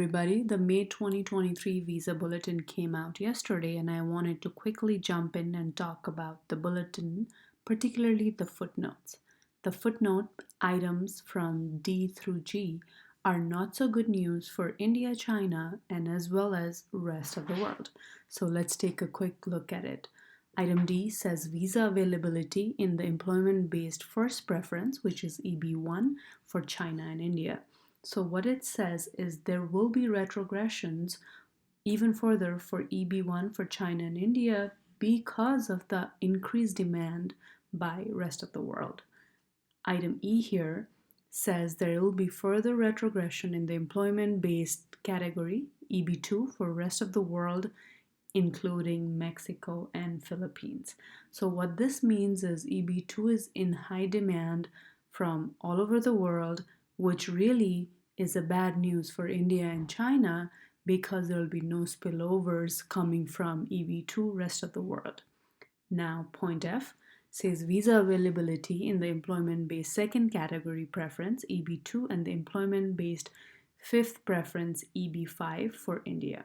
Everybody, the May 2023 Visa Bulletin came out yesterday, and I wanted to quickly jump in and talk about the bulletin, particularly the footnotes. The footnote items from D through G are not so good news for India, China, and as well as rest of the world. So let's take a quick look at it. Item D says visa availability in the employment-based first preference, which is EB1 for China and India. So what it says is there will be retrogressions even further for EB1 for China and India because of the increased demand by rest of the world. Item E here says there will be further retrogression in the employment-based category, EB2 for rest of the world, including Mexico and Philippines. So what this means is EB2 is in high demand from all over the world, which really is a bad news for India and China because there will be no spillovers coming from EB2 rest of the world. Now, point F says visa availability in the employment-based second category preference, EB2, and the employment-based fifth preference, EB5 for India.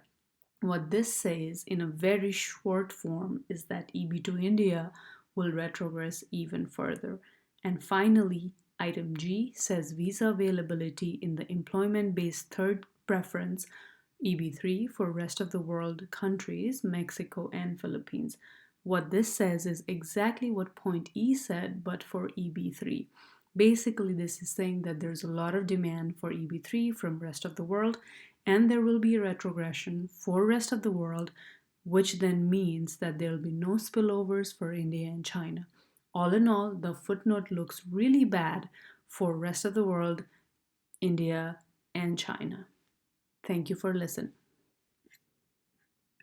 What this says in a very short form is that EB2 India will retrogress even further. And finally, item G says visa availability in the employment-based third preference, EB3 for rest of the world countries, Mexico and Philippines. What this says is exactly what point E said, but for EB3. Basically, this is saying that there's a lot of demand for EB3 from rest of the world, and there will be a retrogression for rest of the world, which then means that there will be no spillovers for India and China. All in all, the footnote looks really bad for rest of the world, India and China. Thank you for listening.